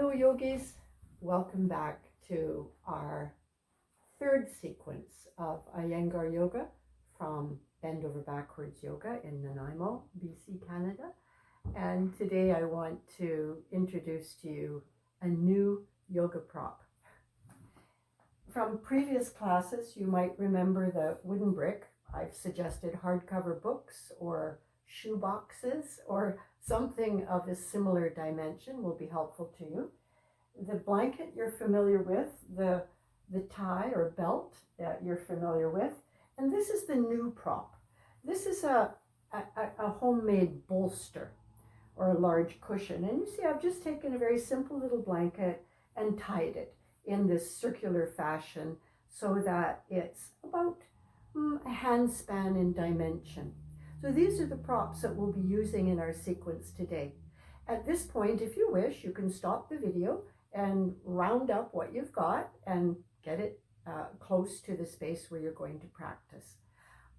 Hello yogis, welcome back to our third sequence of Iyengar Yoga from Bend Over Backwards Yoga in Nanaimo, BC, Canada. And today I want to introduce to you a new yoga prop. From previous classes, you might remember the wooden brick. I've suggested hardcover books or shoe boxes or something of a similar dimension will be helpful to you. The blanket you're familiar with, the tie or belt that you're familiar with, and this is the new prop. This is a homemade bolster or a large cushion. And you see I've just taken a very simple little blanket and tied it in this circular fashion so that it's about a hand span in dimension. So these are the props that we'll be using in our sequence today. At this point, if you wish, you can stop the video and round up what you've got and get it close to the space where you're going to practice.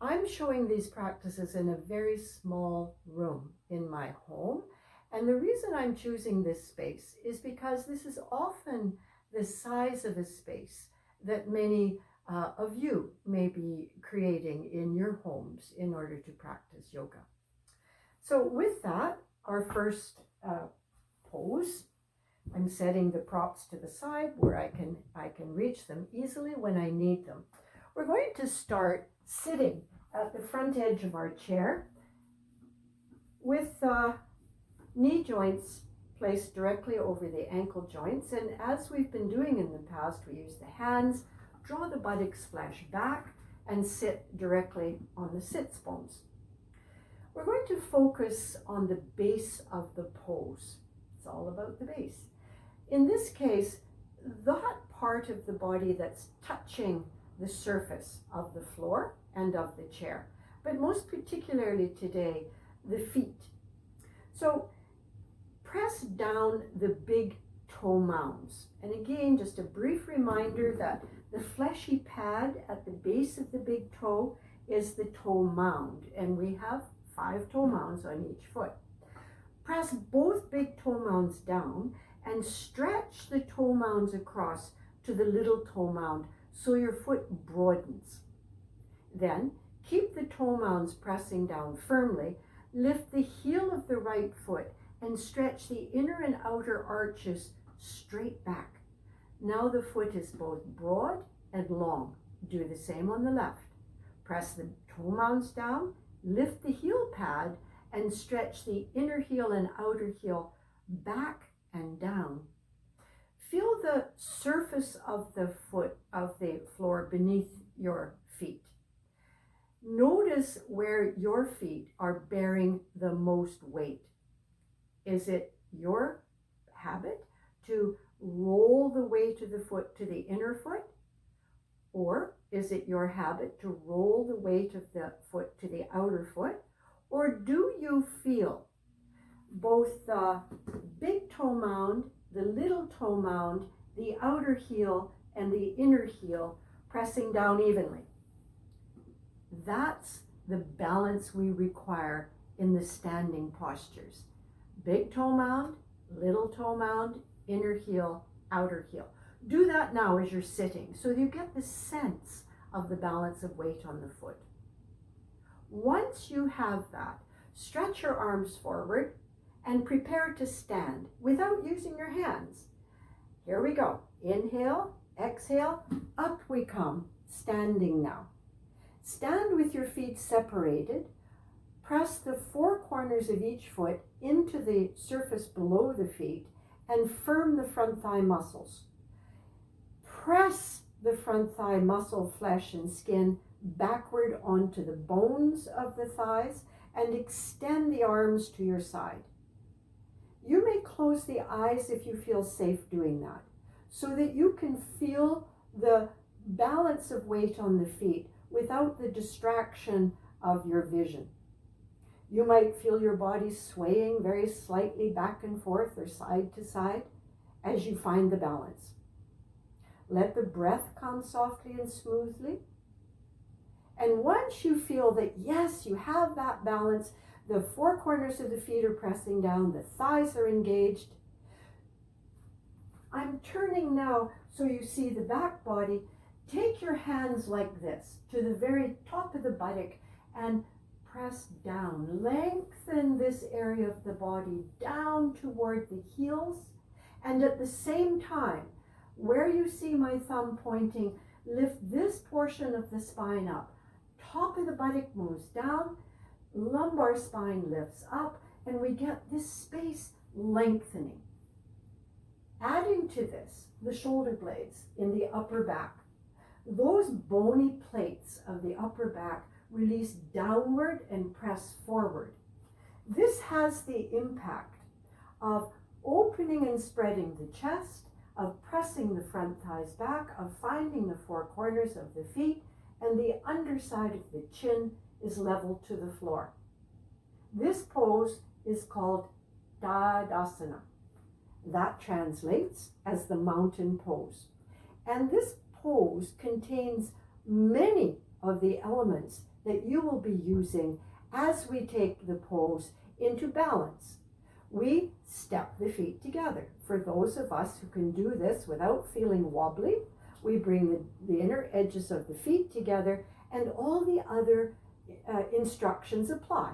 I'm showing these practices in a very small room in my home. And the reason I'm choosing this space is because this is often the size of a space that many of you may be creating in your homes in order to practice yoga. So with that, our first pose, I'm setting the props to the side where I can reach them easily when I need them. We're going to start sitting at the front edge of our chair with knee joints placed directly over the ankle joints. And as we've been doing in the past, we use the hands, draw the buttocks flash back, and sit directly on the sits bones. We're going to focus on the base of the pose. It's all about the base. In this case, that part of the body that's touching the surface of the floor and of the chair, but most particularly today, the feet. So press down the big toe mounds. And again, just a brief reminder that the fleshy pad at the base of the big toe is the toe mound, and we have 5 toe mounds on each foot. Press both big toe mounds down and stretch the toe mounds across to the little toe mound so your foot broadens. Then keep the toe mounds pressing down firmly. Lift the heel of the right foot and stretch the inner and outer arches straight back. Now the foot is both broad and long. Do the same on the left. Press the toe mounds down, lift the heel pad, and stretch the inner heel and outer heel back and down. Feel the surface of the floor beneath your feet. Notice where your feet are bearing the most weight. Is it your habit to roll the weight of the foot to the inner foot? Or is it your habit to roll the weight of the foot to the outer foot? Or do you feel both the big toe mound, the little toe mound, the outer heel, and the inner heel pressing down evenly? That's the balance we require in the standing postures. Big toe mound, little toe mound, inner heel, outer heel. Do that now as you're sitting so you get the sense of the balance of weight on the foot. Once you have that, stretch your arms forward and prepare to stand without using your hands. Here we go. Inhale, exhale, up we come, standing now. Stand with your feet separated. Press the 4 corners of each foot into the surface below the feet and firm the front thigh muscles. Press the front thigh muscle, flesh, and skin backward onto the bones of the thighs and extend the arms to your side. You may close the eyes if you feel safe doing that, so that you can feel the balance of weight on the feet without the distraction of your vision. You might feel your body swaying very slightly back and forth or side to side as you find the balance. Let the breath come softly and smoothly. And once you feel that, yes, you have that balance, the 4 corners of the feet are pressing down, the thighs are engaged, I'm turning now so you see the back body. Take your hands like this to the very top of the buttock and press down. Lengthen this area of the body down toward the heels. And at the same time, where you see my thumb pointing, lift this portion of the spine up. Top of the buttock moves down, lumbar spine lifts up, and we get this space lengthening. Adding to this, the shoulder blades in the upper back. Those bony plates of the upper back release downward and press forward. This has the impact of opening and spreading the chest, of pressing the front thighs back, of finding the four corners of the feet, and the underside of the chin is level to the floor. This pose is called Tadasana. That translates as the mountain pose. And this pose contains many of the elements that you will be using as we take the pose into balance. We step the feet together. For those of us who can do this without feeling wobbly, we bring the inner edges of the feet together, and all the other instructions apply.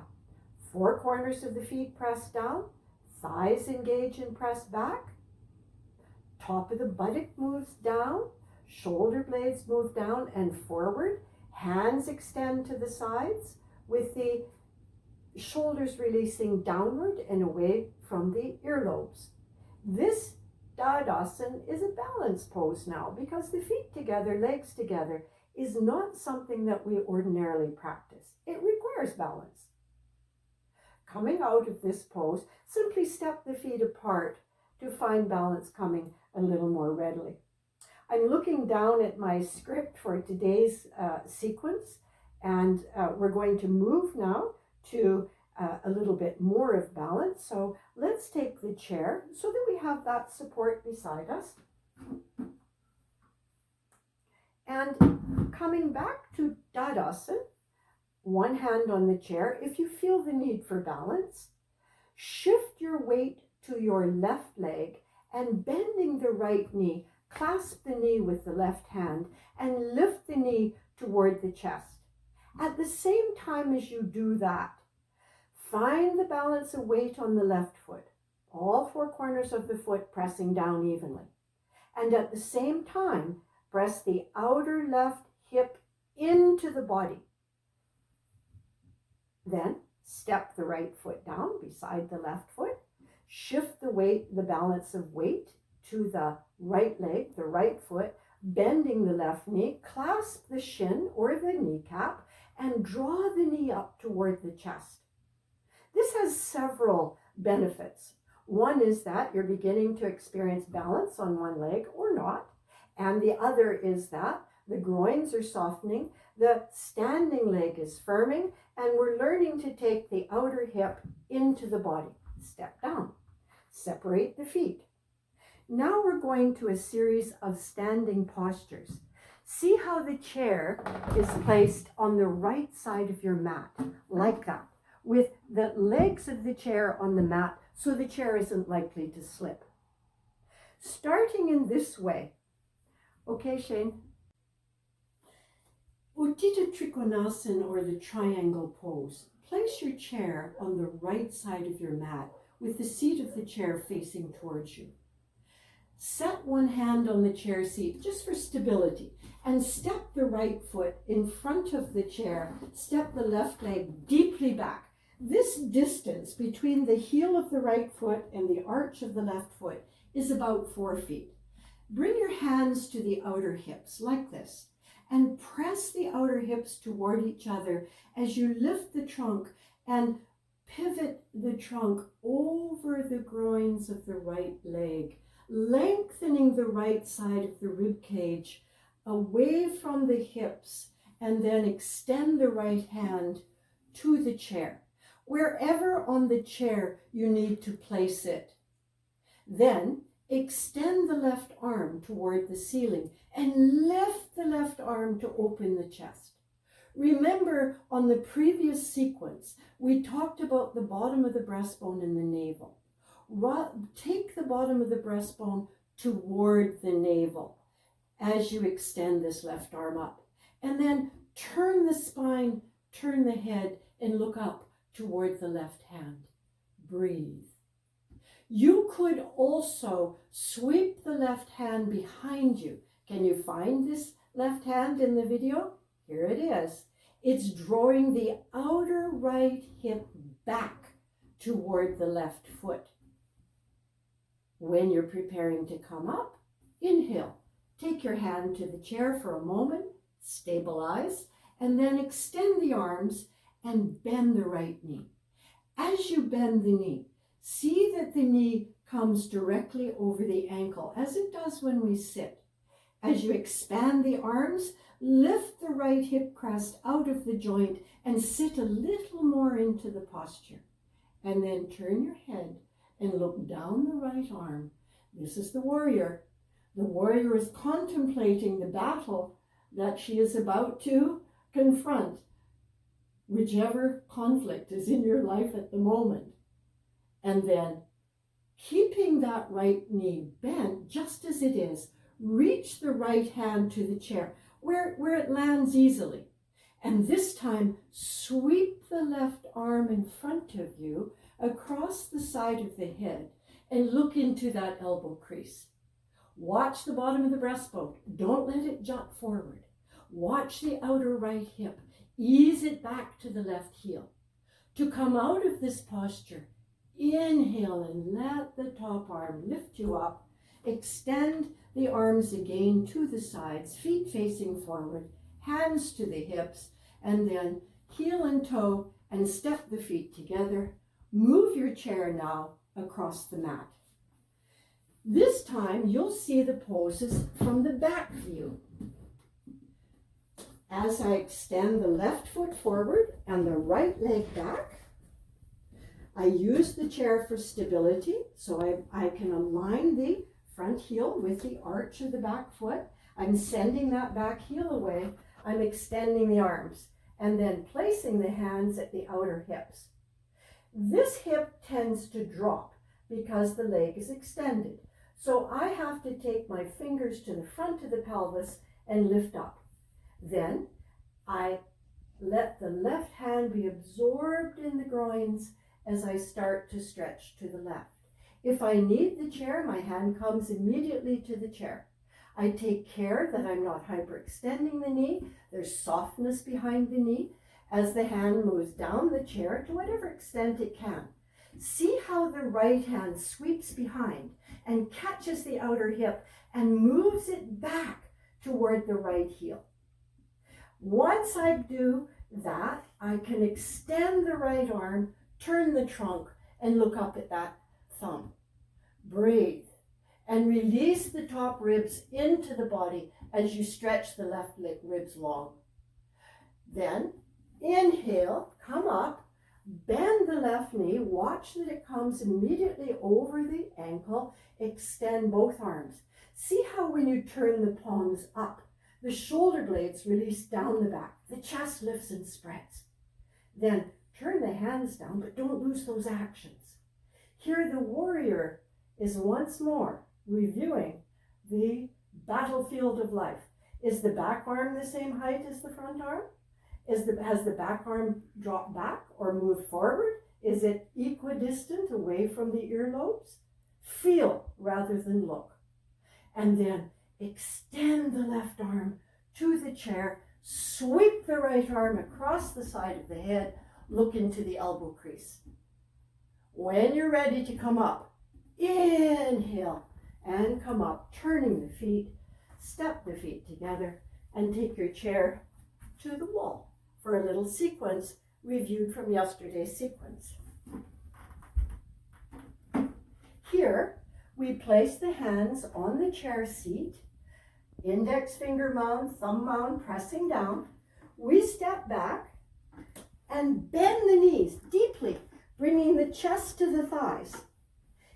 Four corners of the feet press down, thighs engage and press back, top of the buttock moves down, shoulder blades move down and forward, hands extend to the sides with the shoulders releasing downward and away from the earlobes. This Tadasana is a balance pose now, because the feet together, legs together, is not something that we ordinarily practice. It requires balance. Coming out of this pose, simply step the feet apart to find balance coming a little more readily. I'm looking down at my script for today's sequence, and we're going to move now to a little bit more of balance. So let's take the chair so that we have that support beside us. And coming back to Tadasana, one hand on the chair. If you feel the need for balance, shift your weight to your left leg and bending the right knee, clasp the knee with the left hand and lift the knee toward the chest. At the same time as you do that, find the balance of weight on the left foot, all four corners of the foot pressing down evenly. And at the same time, press the outer left hip into the body. Then step the right foot down beside the left foot, shift the weight, the balance of weight to the right leg, the right foot, bending the left knee, clasp the shin or the kneecap, and draw the knee up toward the chest. This has several benefits. One is that you're beginning to experience balance on one leg or not, and the other is that the groins are softening, the standing leg is firming, and we're learning to take the outer hip into the body. Step down, separate the feet. Now we're going to a series of standing postures. See how the chair is placed on the right side of your mat, like that, with the legs of the chair on the mat so the chair isn't likely to slip. Starting in this way. Okay, Shane? Utthita Trikonasana, or the triangle pose. Place your chair on the right side of your mat with the seat of the chair facing towards you. Set one hand on the chair seat just for stability and step the right foot in front of the chair. Step the left leg deeply back. This distance between the heel of the right foot and the arch of the left foot is about 4 feet. Bring your hands to the outer hips like this and press the outer hips toward each other as you lift the trunk and pivot the trunk over the groins of the right leg, lengthening the right side of the rib cage away from the hips, and then extend the right hand to the chair, wherever on the chair you need to place it. Then extend the left arm toward the ceiling and lift the left arm to open the chest. Remember, on the previous sequence, we talked about the bottom of the breastbone and the navel. Take the bottom of the breastbone toward the navel as you extend this left arm up. And then turn the spine, turn the head, and look up toward the left hand. Breathe. You could also sweep the left hand behind you. Can you find this left hand in the video? Here it is. It's drawing the outer right hip back toward the left foot. When you're preparing to come up, inhale. Take your hand to the chair for a moment, stabilize, and then extend the arms and bend the right knee. As you bend the knee, see that the knee comes directly over the ankle, as it does when we sit. As you expand the arms, lift the right hip crest out of the joint and sit a little more into the posture. And then turn your head and look down the right arm. This is the warrior. The warrior is contemplating the battle that she is about to confront, whichever conflict is in your life at the moment. And then, keeping that right knee bent just as it is, reach the right hand to the chair where it lands easily. And this time, sweep the left arm in front of you across the side of the head and look into that elbow crease. Watch the bottom of the breastbone. Don't let it jut forward. Watch the outer right hip. Ease it back to the left heel. To come out of this posture, inhale and let the top arm lift you up. Extend the arms again to the sides, feet facing forward, hands to the hips, and then heel and toe and step the feet together. Move your chair now across the mat. This time you'll see the poses from the back view. As I extend the left foot forward and the right leg back, I use the chair for stability, so I can align the front heel with the arch of the back foot. I'm sending that back heel away. I'm extending the arms and then placing the hands at the outer hips. This hip tends to drop because the leg is extended. So I have to take my fingers to the front of the pelvis and lift up. Then I let the left hand be absorbed in the groins as I start to stretch to the left. If I need the chair, my hand comes immediately to the chair. I take care that I'm not hyperextending the knee. There's softness behind the knee as the hand moves down the chair to whatever extent it can. See how the right hand sweeps behind and catches the outer hip and moves it back toward the right heel. Once I do that, I can extend the right arm, turn the trunk, and look up at that thumb. Breathe and release the top ribs into the body as you stretch the left ribs long. Then inhale, come up, bend the left knee, watch that it comes immediately over the ankle, extend both arms. See how when you turn the palms up, the shoulder blades release down the back, the chest lifts and spreads. Then turn the hands down, but don't lose those actions. Here the warrior is once more reviewing the battlefield of life. Is the back arm the same height as the front arm? Has the back arm dropped back or moved forward? Is it equidistant away from the earlobes? Feel rather than look. And then extend the left arm to the chair, sweep the right arm across the side of the head, look into the elbow crease. When you're ready to come up, inhale and come up, turning the feet, step the feet together, and take your chair to the wall for a little sequence reviewed from yesterday's sequence. Here, we place the hands on the chair seat, index finger mound, thumb mound, pressing down. We step back and bend the knees deeply, bringing the chest to the thighs.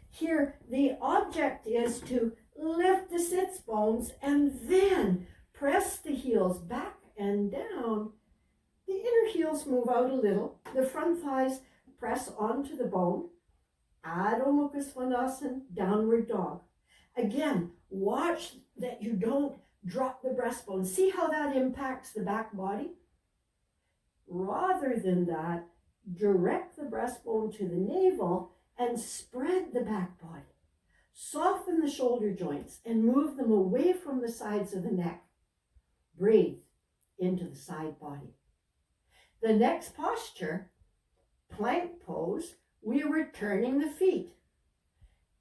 Here, the object is to lift the sits bones and then press the heels back and down. The inner heels move out a little. The front thighs press onto the bone. Adho Mukha Svanasana, downward dog. Again, watch that you don't drop the breastbone. See how that impacts the back body? Rather than that, direct the breastbone to the navel and spread the back body. Soften the shoulder joints and move them away from the sides of the neck. Breathe into the side body. The next posture, plank pose, we were turning the feet.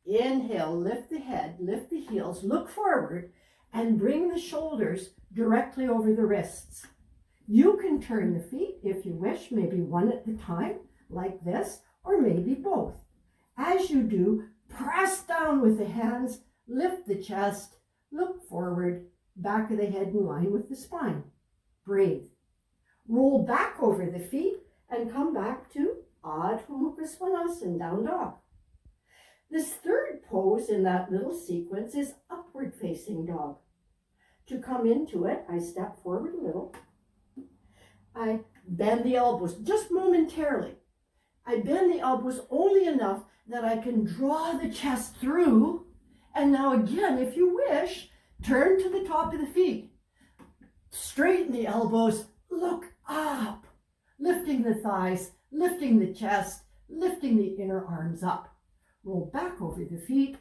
Inhale, lift the head, lift the heels, look forward, and bring the shoulders directly over the wrists. You can turn the feet if you wish, maybe one at a time, like this, or maybe both. As you do, press down with the hands, lift the chest, look forward, back of the head in line with the spine. Breathe. Roll back over the feet and come back to Adho Mukha Svanasana, down dog. This third pose in that little sequence is upward facing dog. To come into it, I step forward a little. I bend the elbows just momentarily. I bend the elbows only enough that I can draw the chest through. And now again, if you wish, turn to the top of the feet. Straighten the elbows, look up, lifting the thighs, lifting the chest, lifting the inner arms up. Roll back over the feet,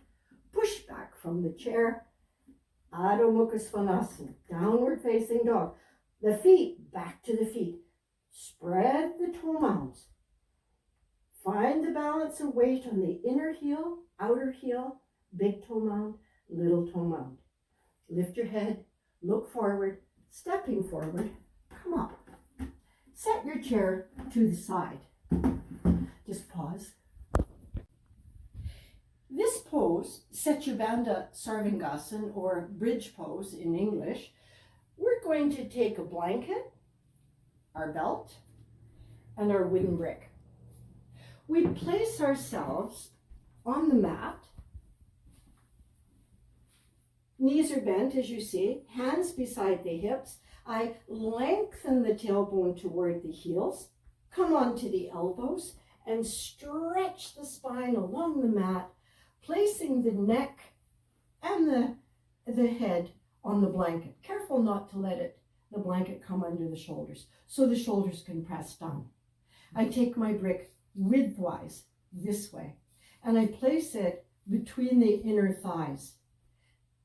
push back from the chair. Adho Mukha Svanasana, downward facing dog. The feet back to the feet. Spread the toe mounds. Find the balance of weight on the inner heel, outer heel, big toe mound, little toe mound. Lift your head, look forward, stepping forward, come up. Set your chair to the side. Just pause. This pose, Setyabandha Sarvangasana, or bridge pose in English, we're going to take a blanket, our belt, and our wooden brick. We place ourselves on the mat. Knees are bent, as you see, hands beside the hips. I lengthen the tailbone toward the heels, come onto the elbows, and stretch the spine along the mat, placing the neck and the head on the blanket. Careful not to let the blanket come under the shoulders, so the shoulders can press down. I take my brick widthwise this way, and I place it between the inner thighs.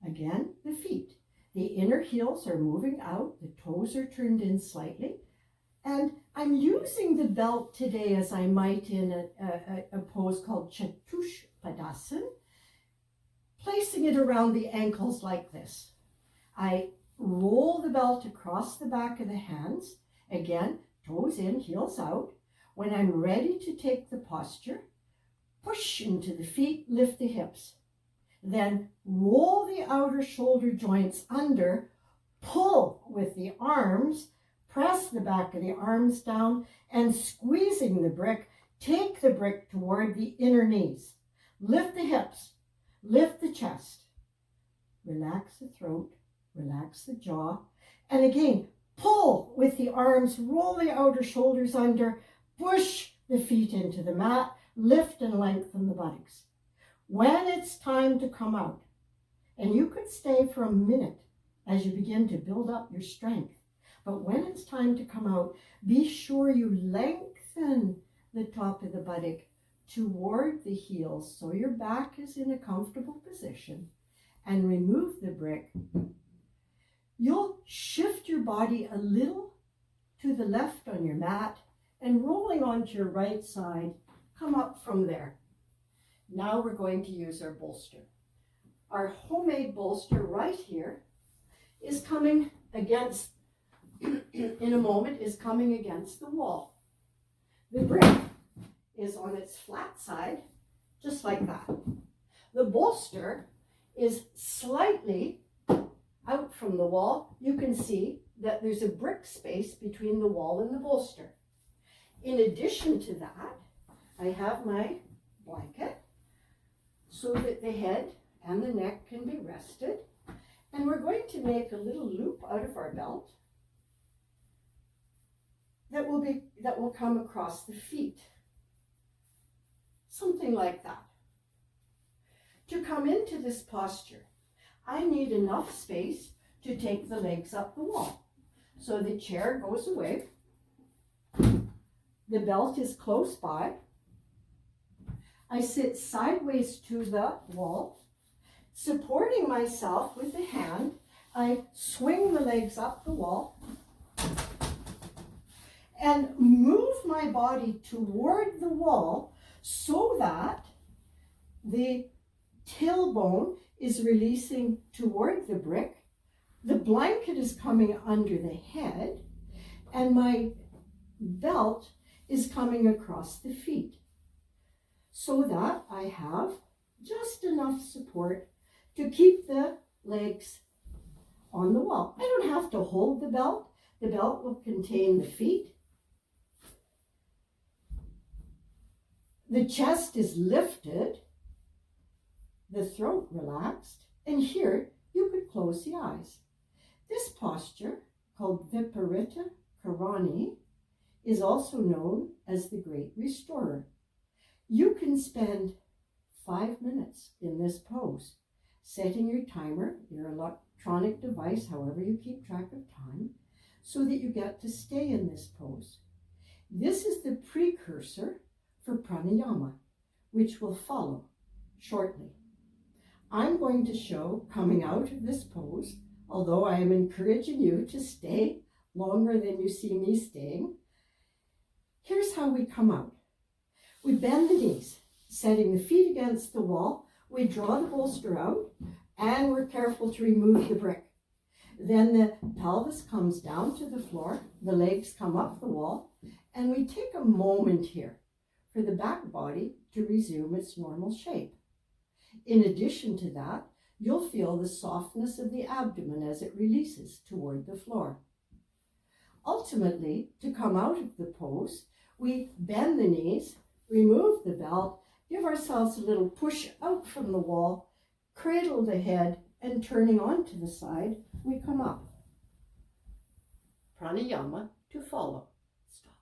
Again, the feet. The inner heels are moving out, the toes are turned in slightly, and I'm using the belt today as I might in a pose called Chatushpadasana, placing it around the ankles like this. I roll the belt across the back of the hands, again, toes in, heels out. When I'm ready to take the posture, push into the feet, lift the hips. Then roll the outer shoulder joints under, pull with the arms, press the back of the arms down, and squeezing the brick, take the brick toward the inner knees. Lift the hips, lift the chest, relax the throat, relax the jaw, and again, pull with the arms, roll the outer shoulders under, push the feet into the mat, lift and lengthen the buttocks. When it's time to come out, and you could stay for a minute as you begin to build up your strength, but when it's time to come out, be sure you lengthen the top of the buttock toward the heels so your back is in a comfortable position, and remove the brick. You'll shift your body a little to the left on your mat, and rolling onto your right side, come up from there. Now we're going to use our bolster. Our homemade bolster right here is coming against, in a moment, is coming against the wall. The brick is on its flat side, just like that. The bolster is slightly out from the wall. You can see that there's a brick space between the wall and the bolster. In addition to that, I have my blanket so that the head and the neck can be rested. And we're going to make a little loop out of our belt that will come across the feet. Something like that. To come into this posture, I need enough space to take the legs up the wall. So the chair goes away. The belt is close by. I sit sideways to the wall, supporting myself with the hand. I swing the legs up the wall and move my body toward the wall so that the tailbone is releasing toward the brick. The blanket is coming under the head, and my belt is coming across the feet, so that I have just enough support to keep the legs on the wall. I don't have to hold the belt. The belt will contain the feet. The chest is lifted, the throat relaxed, and here you could close the eyes. This posture, called Viparita Karani, is also known as the Great Restorer. You can spend 5 minutes in this pose, setting your timer, your electronic device, however you keep track of time, so that you get to stay in this pose. This is the precursor for pranayama, which will follow shortly. I'm going to show coming out of this pose, although I am encouraging you to stay longer than you see me staying. Here's how we come out. We bend the knees, setting the feet against the wall. We draw the bolster out, and we're careful to remove the brick. Then the pelvis comes down to the floor, the legs come up the wall, and we take a moment here for the back body to resume its normal shape. In addition to that, you'll feel the softness of the abdomen as it releases toward the floor. Ultimately, to come out of the pose, we bend the knees, remove the belt, give ourselves a little push out from the wall, cradle the head, and turning onto the side, we come up. Pranayama to follow. Stop.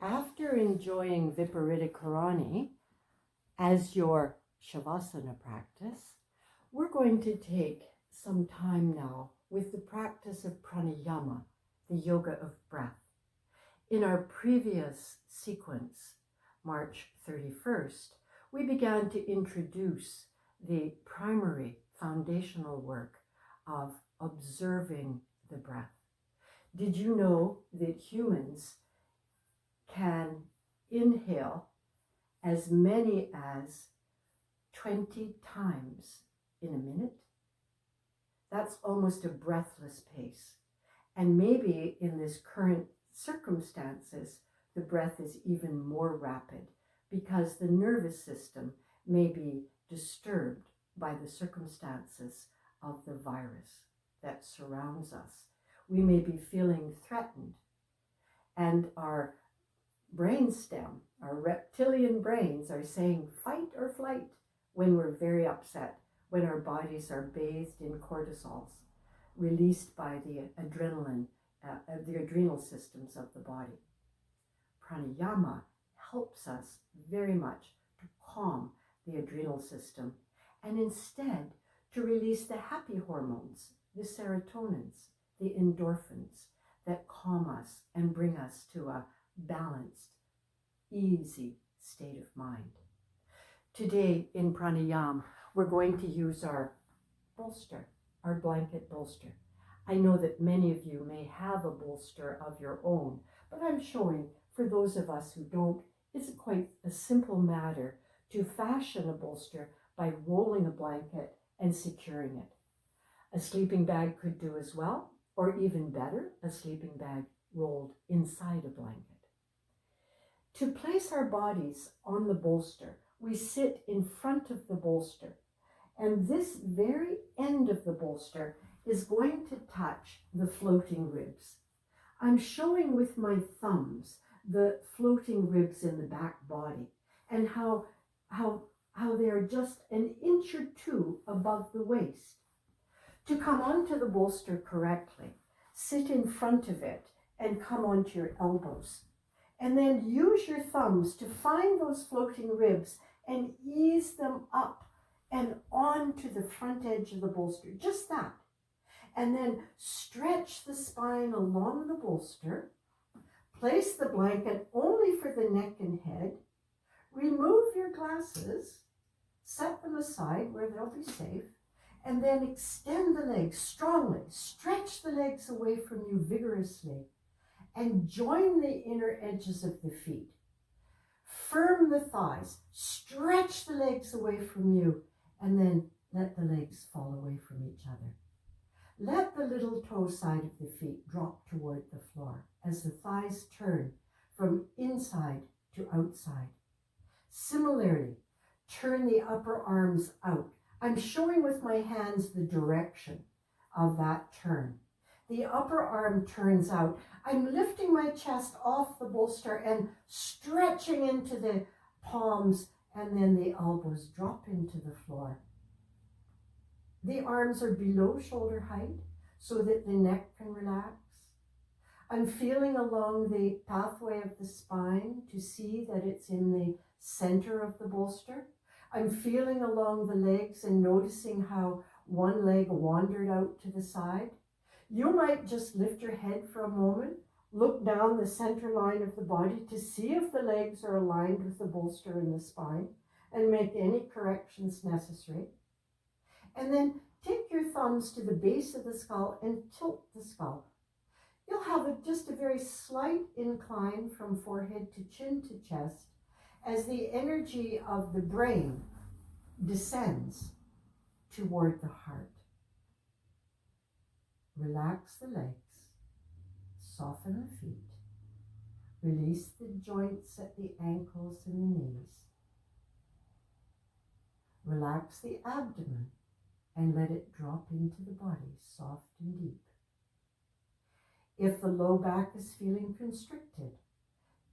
After enjoying Viparita Karani as your Shavasana practice, we're going to take some time now with the practice of pranayama, the yoga of breath. In our previous sequence, March 31st, we began to introduce the primary foundational work of observing the breath. Did you know that humans can inhale as many as 20 times in a minute? That's almost a breathless pace. And maybe in this current circumstances, the breath is even more rapid because the nervous system may be disturbed by the circumstances of the virus that surrounds us. We may be feeling threatened, and our brainstem, our reptilian brains are saying fight or flight when we're very upset, when our bodies are bathed in cortisols released by the adrenal systems of the body. Pranayama helps us very much to calm the adrenal system and instead to release the happy hormones, the serotonins, the endorphins that calm us and bring us to a balanced, easy state of mind. Today in pranayama, we're going to use our bolster, our blanket bolster. I know that many of you may have a bolster of your own, but I'm showing for those of us who don't, it's quite a simple matter to fashion a bolster by rolling a blanket and securing it. A sleeping bag could do as well, or even better, a sleeping bag rolled inside a blanket. To place our bodies on the bolster, we sit in front of the bolster, and this very end of the bolster is going to touch the floating ribs. I'm showing with my thumbs the floating ribs in the back body and how they're just an inch or two above the waist. To come onto the bolster correctly, sit in front of it and come onto your elbows. And then use your thumbs to find those floating ribs and ease them up and onto the front edge of the bolster, just that. And then stretch the spine along the bolster. Place the blanket only for the neck and head. Remove your glasses, set them aside where they'll be safe, and then extend the legs strongly. Stretch the legs away from you vigorously and join the inner edges of the feet. Firm the thighs, stretch the legs away from you, and then let the legs fall away from each other. Let the little toe side of the feet drop toward the floor as the thighs turn from inside to outside. Similarly, turn the upper arms out. I'm showing with my hands the direction of that turn. The upper arm turns out. I'm lifting my chest off the bolster and stretching into the palms, and then the elbows drop into the floor. The arms are below shoulder height so that the neck can relax. I'm feeling along the pathway of the spine to see that it's in the center of the bolster. I'm feeling along the legs and noticing how one leg wandered out to the side. You might just lift your head for a moment, look down the center line of the body to see if the legs are aligned with the bolster and the spine, and make any corrections necessary. And then take your thumbs to the base of the skull and tilt the skull. You'll have just a very slight incline from forehead to chin to chest as the energy of the brain descends toward the heart. Relax the legs, soften the feet, release the joints at the ankles and the knees. Relax the abdomen and let it drop into the body, soft and deep. If the low back is feeling constricted,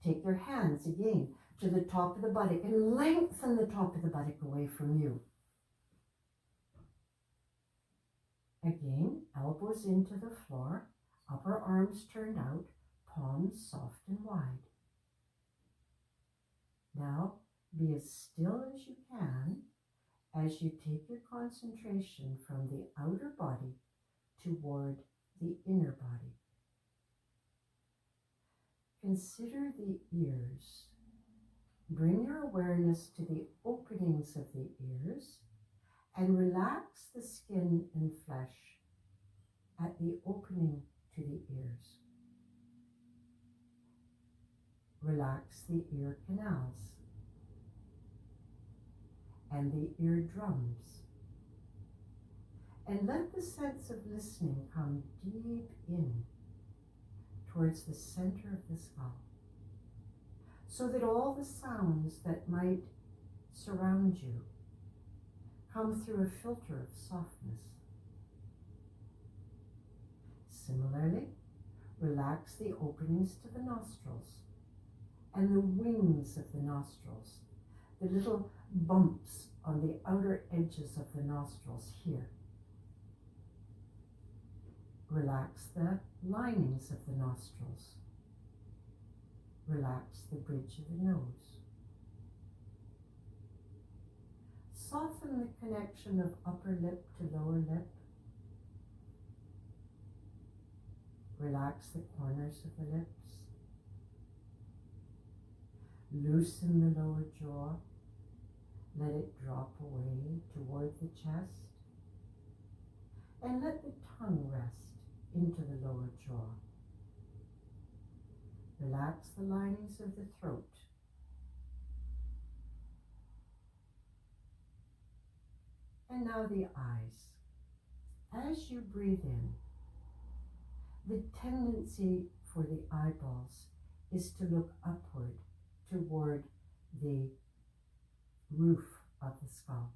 take your hands again to the top of the buttock and lengthen the top of the buttock away from you. Again, elbows into the floor, upper arms turned out, palms soft and wide. Now, be as still as you can as you take your concentration from the outer body toward the inner body. Consider the ears. Bring your awareness to the openings of the ears and relax the skin and flesh at the opening to the ears. Relax the ear canals and the eardrums. And let the sense of listening come deep in towards the center of the skull, so that all the sounds that might surround you come through a filter of softness. Similarly, relax the openings to the nostrils and the wings of the nostrils, the little bumps on the outer edges of the nostrils here. Relax the linings of the nostrils. Relax the bridge of the nose. Soften the connection of upper lip to lower lip. Relax the corners of the lips. Loosen the lower jaw. Let it drop away toward the chest. And let the tongue rest into the lower jaw. Relax the linings of the throat. And now the eyes. As you breathe in, the tendency for the eyeballs is to look upward toward the roof of the skull.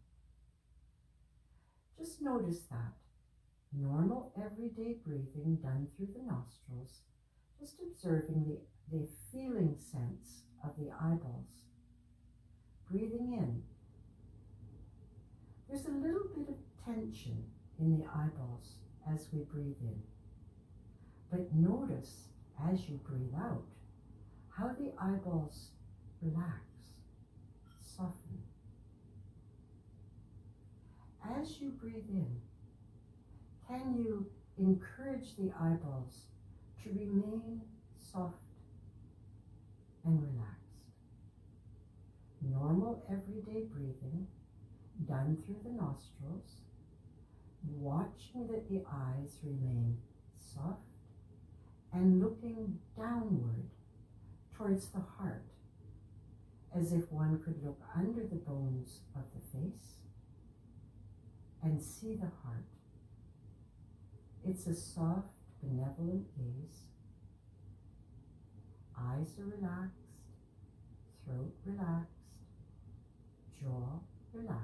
Just notice that. Normal everyday breathing done through the nostrils, just observing the feeling sense of the eyeballs. Breathing in. There's a little bit of tension in the eyeballs as we breathe in. But notice as you breathe out how the eyeballs relax, soften. As you breathe in, can you encourage the eyeballs to remain soft and relaxed? Normal everyday breathing done through the nostrils, watching that the eyes remain soft and looking downward towards the heart, as if one could look under the bones of the face and see the heart. It's a soft, benevolent gaze. Eyes are relaxed, throat relaxed, jaw relaxed,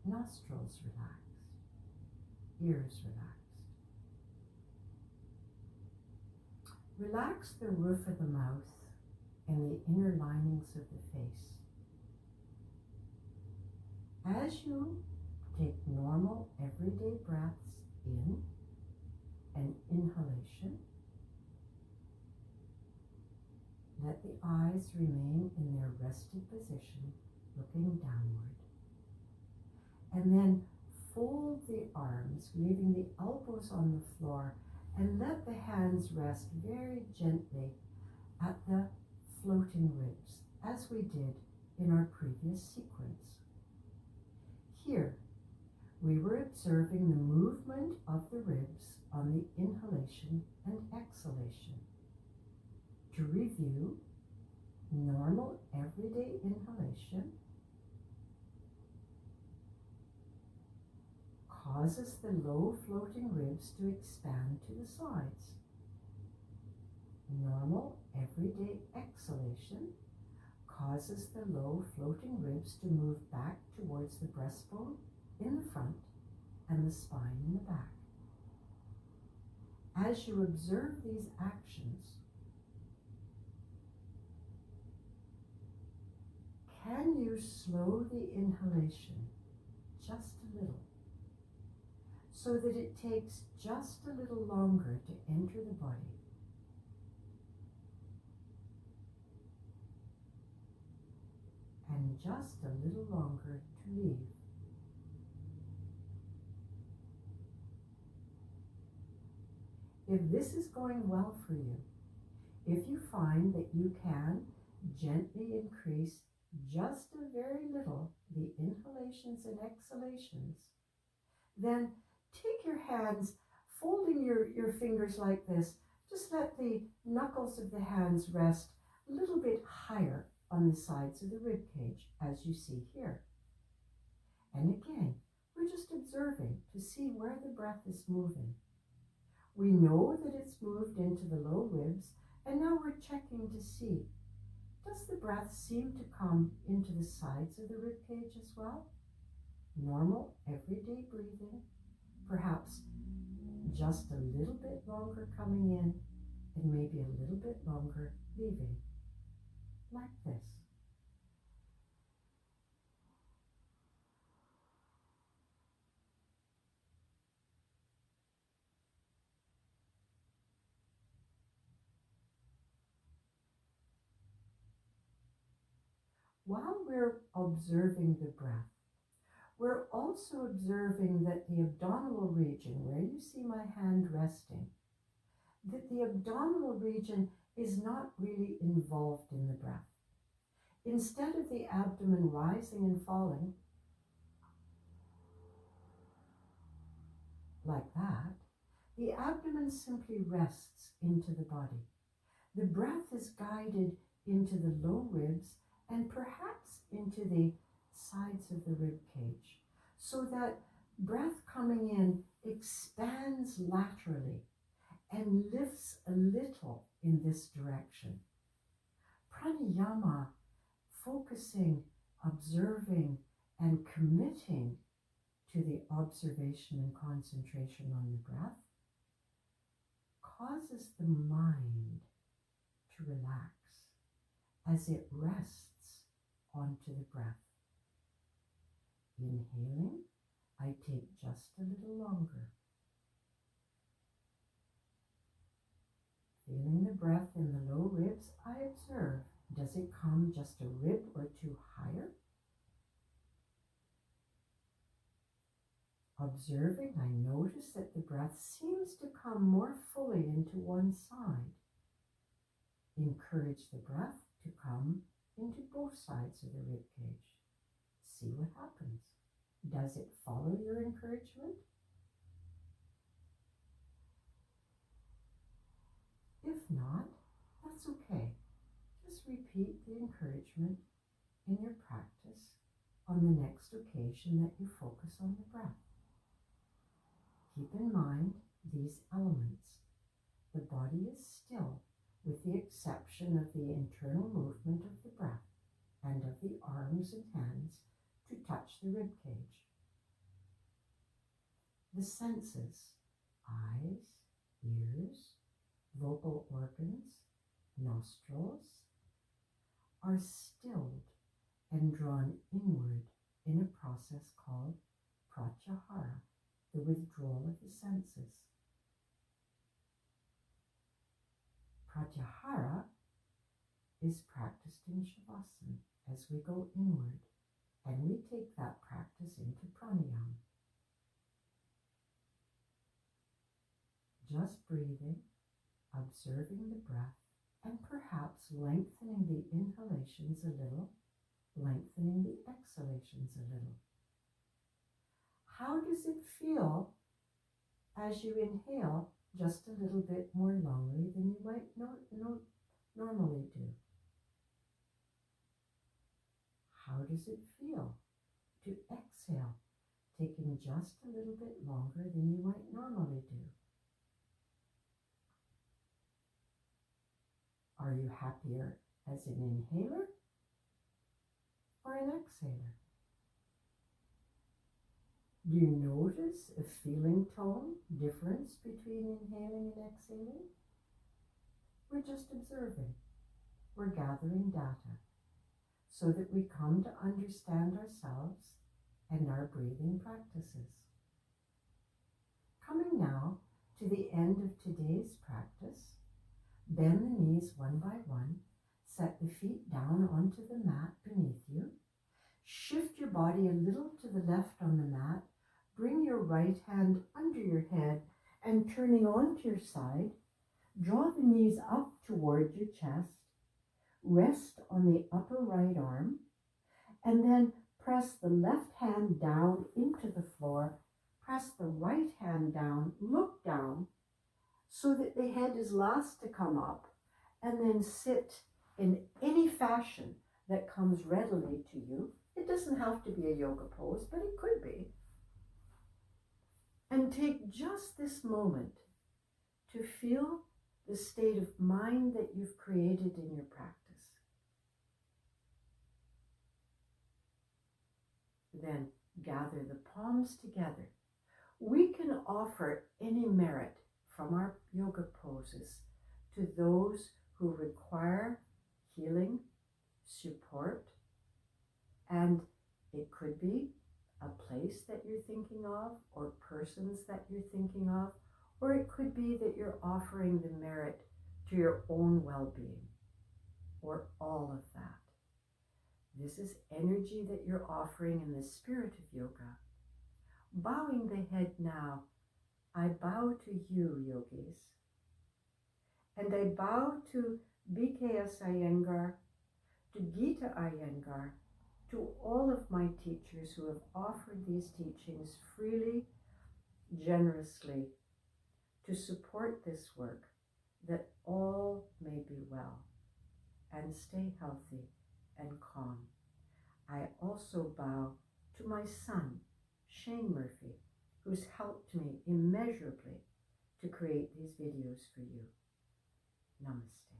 nostrils relaxed, ears relaxed. Relax the roof of the mouth and the inner linings of the face. As you take normal everyday breaths in and inhalation, let the eyes remain in their rested position, looking downward. And then fold the arms, leaving the elbows on the floor, and let the hands rest very gently at the floating ribs, as we did in our previous sequence. Here, we were observing the movement of the ribs on the inhalation and exhalation. To review, normal everyday inhalation causes the low floating ribs to expand to the sides. Normal everyday exhalation causes the low floating ribs to move back towards the breastbone in the front and the spine in the back. As you observe these actions, can you slow the inhalation just a little so that it takes just a little longer to enter the body? And just a little longer to leave. If this is going well for you, if you find that you can gently increase just a very little the inhalations and exhalations, then take your hands, folding your fingers like this, just let the knuckles of the hands rest a little bit higher on the sides of the rib cage, as you see here. And again, we're just observing to see where the breath is moving. We know that it's moved into the low ribs, and now we're checking to see, does the breath seem to come into the sides of the rib cage as well? Normal, everyday breathing, perhaps just a little bit longer coming in and maybe a little bit longer leaving, like this. While we're observing the breath, we're also observing that the abdominal region, where you see my hand resting, that the abdominal region is not really involved in the breath. Instead of the abdomen rising and falling, like that, the abdomen simply rests into the body. The breath is guided into the low ribs and perhaps into the sides of the rib cage, so that breath coming in expands laterally and lifts a little in this direction. Pranayama, focusing, observing, and committing to the observation and concentration on the breath causes the mind to relax as it rests onto the breath. Inhaling, I take just a little longer. Feeling the breath in the low ribs, I observe, does it come just a rib or two higher? Observing, I notice that the breath seems to come more fully into one side. Encourage the breath to come into both sides of the rib cage. See what happens. Does it follow your encouragement? If not, that's okay. Just repeat the encouragement in your practice on the next occasion that you focus on the breath. Keep in mind these elements. The body is still, with the exception of the internal movement of the breath and of the arms and hands to touch the rib cage. The senses, eyes, ears, vocal organs, nostrils, are stilled and drawn inward in a process called pratyahara, the withdrawal of the senses. Pratyahara is practiced in Shavasana as we go inward, and we take that practice into pranayama. Just breathing, observing the breath, and perhaps lengthening the inhalations a little, lengthening the exhalations a little. How does it feel as you inhale just a little bit more longly than you might normally do? How does it feel to exhale, taking just a little bit longer than you might normally do? Are you happier as an inhaler or an exhaler? Do you notice a feeling tone difference between inhaling and exhaling? We're just observing. We're gathering data so that we come to understand ourselves and our breathing practices. Coming now to the end of today's practice, bend the knees one by one, set the feet down onto the mat beneath you, shift your body a little to the left on the mat, bring your right hand under your head and turning onto your side, draw the knees up toward your chest, rest on the upper right arm, and then press the left hand down into the floor, press the right hand down, look down, so that the head is last to come up, and then sit in any fashion that comes readily to you. It doesn't have to be a yoga pose, but it could be. And take just this moment to feel the state of mind that you've created in your practice. Then gather the palms together. We can offer any merit from our yoga poses to those who require healing, support, and it could be a place that you're thinking of or persons that you're thinking of, or it could be that you're offering the merit to your own well-being, or all of that. This is energy that you're offering in the spirit of yoga. Bowing the head now, I bow to you, yogis, and I bow to BKS Iyengar, to Gita Iyengar, to all of my teachers who have offered these teachings freely, generously, to support this work, that all may be well and stay healthy and calm. I also bow to my son, Shane Murphy, who's helped me immeasurably to create these videos for you. Namaste.